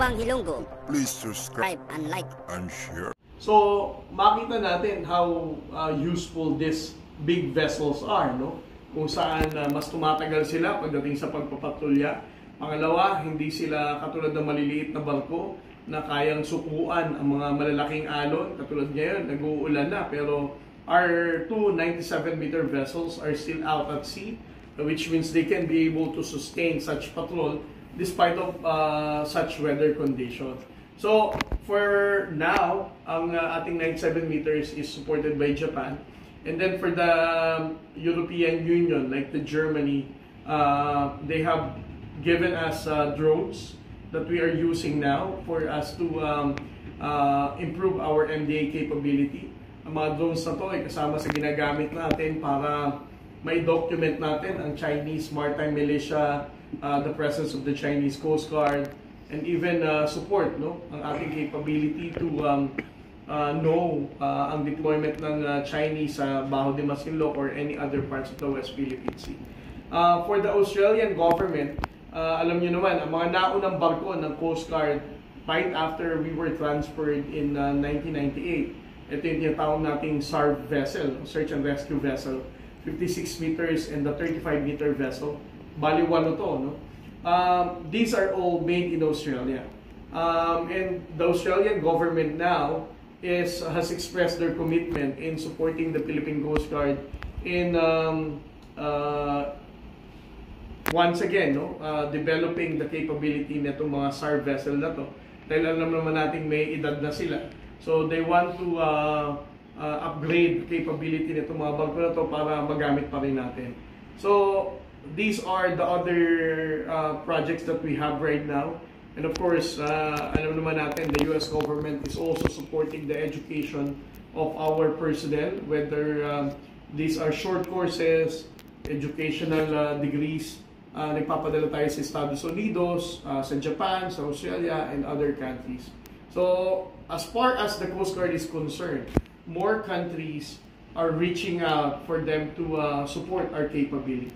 Bang Ilonggo. Please subscribe And like. and share. So, makita natin how useful these big vessels are, no? Kung saan mas tumatagal sila pagdating sa pagpapatrolya. Pangalawa, hindi sila katulad ng maliliit na barko na kayang sukuan ang mga malalaking alon. Katulad ngayon, nag-uulan na, pero our two 97-meter vessels are still out at sea, which means they can be able to sustain such patrol despite of such weather conditions. So, for now, ang ating 97 meters is supported by Japan. And then for the European Union, like the Germany, they have given us drones that we are using now for us to improve our MDA capability. Ang mga drones na to ay kasama sa ginagamit natin para may document natin ang Chinese Maritime Militia, the presence of the Chinese Coast Guard, and even support ang ating capability to know ang deployment ng Chinese sa Bajo de Masinloc or any other parts of the West Philippine Sea. For the Australian government, alam niyo naman, ang mga naunang barko ng Coast Guard right after we were transferred in 1998, ito yung tinatawag nating SARV vessel, Search and Rescue Vessel, 56 meters and the 35-meter vessel. Bali, walo to, no? These are all made in Australia. And the Australian government now has expressed their commitment in supporting the Philippine Coast Guard in once again, developing the capability nitong mga SAR vessel na to. Dahil alam naman natin may edad na sila. So they want to upgrade the capability nitong mga barko na to para magamit pa rin natin. So these are the other projects that we have right now. And of course, alam naman natin, the US government is also supporting the education of our personnel, whether these are short courses, educational degrees. Nagpapadala tayo sa Estados Unidos, sa Japan, sa Australia, and other countries. So, as far as the Coast Guard is concerned, more countries are reaching out for them to support our capability.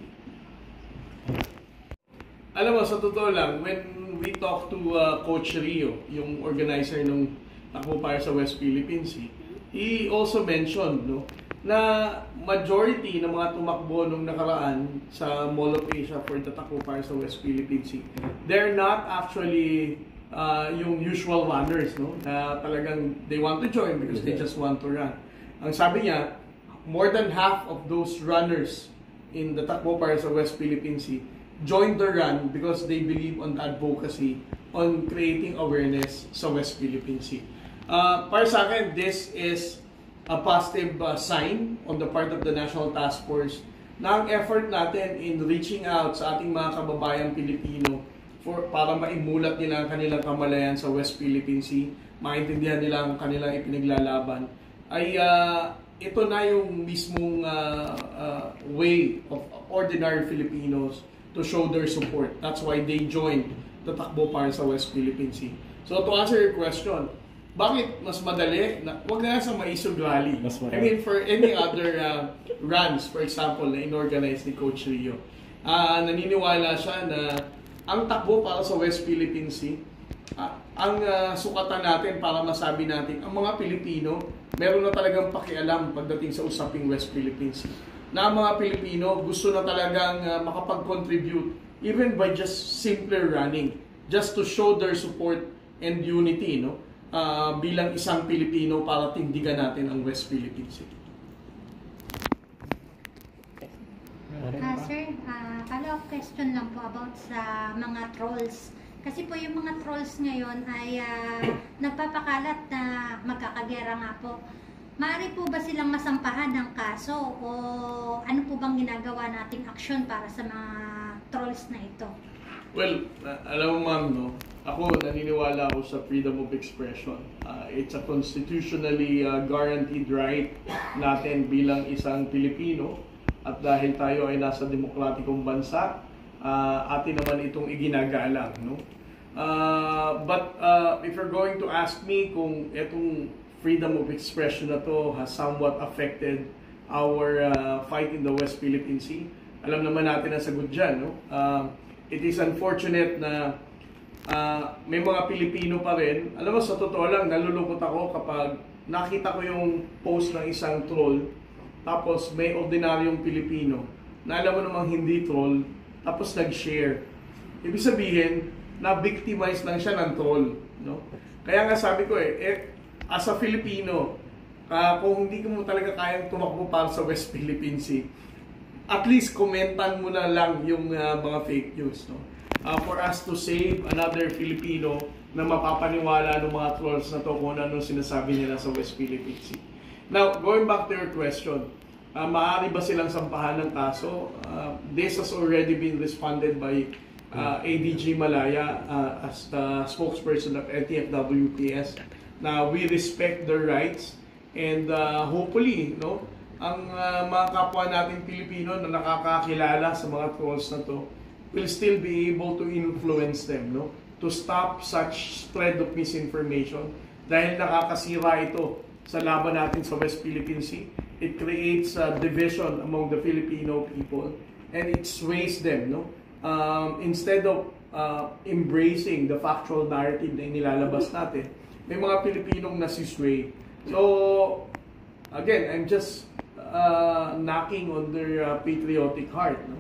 Alam mo, sa totoo lang, when we talk to Coach Rio, yung organizer ng Takbo para sa West Philippine Sea, he also mentioned na majority ng mga tumakbo nung nakaraan sa Mall of Asia for the Takbo para sa West Philippine Sea, they're not actually yung usual runners, na talagang they want to join because they just want to run. Ang sabi niya, more than half of those runners in the Takbo para sa West Philippine Sea joined the run because they believe on the advocacy on creating awareness sa West Philippine Sea. Para sa akin, this is a positive sign on the part of the National Task Force na ang effort natin in reaching out sa ating mga kababayang Pilipino para maimulat nila ang kanilang kamalayan sa West Philippine Sea, maintindihan nila ang kanilang ipinaglalaban, ay ito na yung mismong way of ordinary Filipinos to show their support. That's why they joined the Takbo para sa West Philippine Sea. So to answer your question, bakit mas madali? Huwag na sa Maisog Rally. I mean, for any other runs, for example, na inorganize ni Coach Rio, naniniwala siya na ang takbo para sa West Philippine Sea, ang sukatan natin para masabi natin, ang mga Pilipino, meron na talagang pakialam pagdating sa usaping West Philippine Sea. Na ang mga Pilipino gusto na talagang makapag-contribute even by just simpler running, just to show their support and unity, bilang isang Pilipino para tindigan natin ang West Philippine Sea. Sir, follow-up question lang po about sa mga trolls. Kasi po yung mga trolls ngayon ay nagpapakalat na magkakagera nga po. Maaari po ba silang masampahan ng kaso o ano po bang ginagawa nating aksyon para sa mga trolls na ito? Well, alam mo ma'am, ako naniniwala ako sa freedom of expression. It's a constitutionally guaranteed right natin bilang isang Pilipino, at dahil tayo ay nasa demokratikong bansa, atin naman itong iginagalang. But if you're going to ask me kung itong freedom of expression na to has somewhat affected our fight in the West Philippine Sea, alam naman natin ang sagot dyan. It is unfortunate na may mga Pilipino pa rin. Alam mo, sa totoo lang, nalulungkot ako kapag nakita ko yung post ng isang troll, tapos may ordinaryong Pilipino na alam mo namang hindi troll, tapos nag-share. Ibig sabihin, na-victimize lang siya ng troll. No? Kaya nga sabi ko as a Filipino, kung hindi mo talaga kayang tumakbo para sa West Philippine Sea, at least komentan mo na lang yung mga fake news. No? For us to save another Filipino na mapapaniwala ng mga trolls na to kung ano sinasabi nila sa West Philippine Sea. Now, going back to your question, maaari ba silang sampahan ng kaso? This has already been responded by ADG Malaya as the spokesperson of NTFWPS. Now, we respect their rights and hopefully, no, ang mga kapwa natin Pilipino na nakakakilala sa mga trolls na to will still be able to influence them, no, to stop such spread of misinformation dahil nakakasira ito sa laban natin sa West Philippine Sea. It creates a division among the Filipino people and it sways them, no? Instead of embracing the factual narrative na inilalabas natin, may mga Pilipinong nasisway. So, again, I'm just knocking on their patriotic heart. No?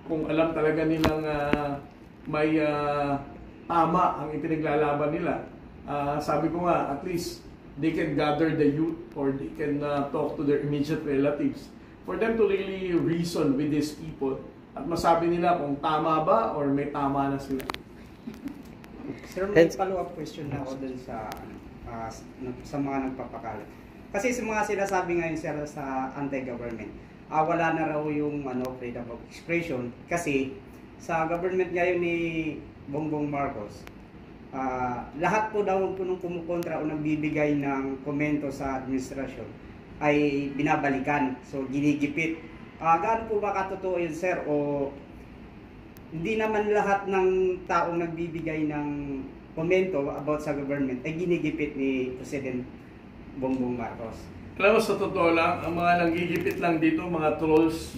Kung alam talaga nilang may tama ang ipinaglalaban nila, sabi ko nga, at least they can gather the youth or they can talk to their immediate relatives for them to really reason with these people at masabi nila kung tama ba or may tama na sila. Sir, may follow-up question na ako dun sa mga nagpapakalat. Kasi sa mga sinasabi ngayon sir sa anti-government, wala na raw yung freedom of expression kasi sa government ngayon ni Bongbong Marcos, lahat po daw nung kumukontra o nagbibigay ng komento sa administrasyon ay binabalikan, so ginigipit. Gaano po ba katotoo yun sir, o hindi naman lahat ng taong nagbibigay ng komento about sa government ay ginigipit ni President Bongbong Marcos? Alam mo, sa totoo lang, ang mga nanggigipit lang dito, mga trolls,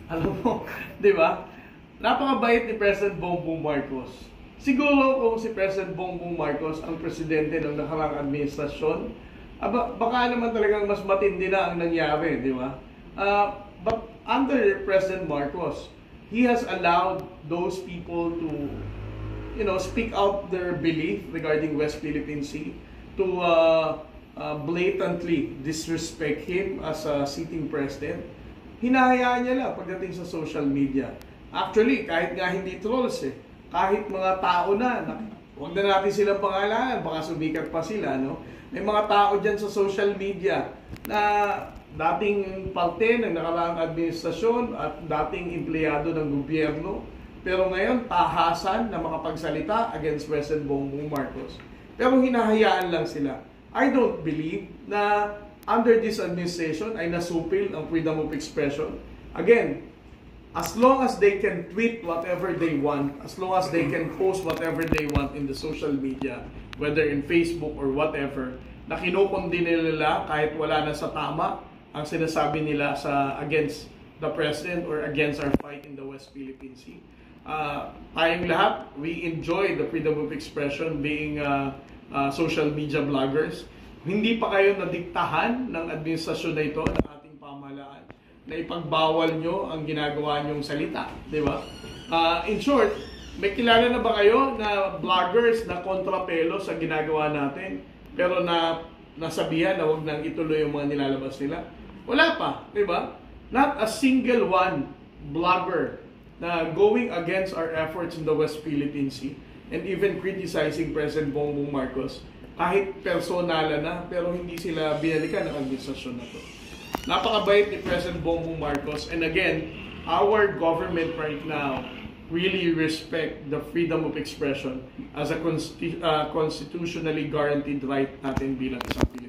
alam mo, di ba? Napakabait ni President Bongbong Marcos. Siguro kung si President Bongbong Marcos ang presidente ng nakarang administrasyon, baka naman talagang mas matindi na ang nangyari, di ba? But under President Marcos, he has allowed those people to, speak out their belief regarding West Philippine Sea, to blatantly disrespect him as a sitting president. Hinahayaan niya lang pagdating sa social media. Actually, kahit nga hindi trolls kahit mga tao na huwag na natin silang pangalanan, baka sumikat pa sila, no? May mga tao dyan sa social media na dating parte ng nakaraang administrasyon at dating empleyado ng gobyerno, pero ngayon tahasan na makapagsalita against President Bongbong Marcos. Pero hinahayaan lang sila. I don't believe na under this administration ay nasupil ang freedom of expression. Again, as long as they can tweet whatever they want, as long as they can post whatever they want in the social media, whether in Facebook or whatever, na kinukondine nila kahit wala na sa tama ang sinasabi nila sa against the president or against our fight in the West Philippine Sea. Tayong lahat, we enjoy the freedom of expression being social media bloggers. Hindi pa kayo nadiktahan ng administrasyon na ito, ng ating pamahalaan, na ipagbawal nyo ang ginagawa nyong salita, di ba? In short, may kilala na ba kayo na vloggers na kontrapelo sa ginagawa natin, pero nasabihan na huwag nang ituloy yung mga nilalabas nila? Wala pa, di ba? Not a single one blogger na going against our efforts in the West Philippine Sea and even criticizing President Bongbong Marcos, kahit personalan na, pero hindi sila binalikan ng administrasyon na to. Napakabait ni President Bongbong Marcos, and again, our government right now really respect the freedom of expression as a constitutionally guaranteed right natin bilang isang Pilipino.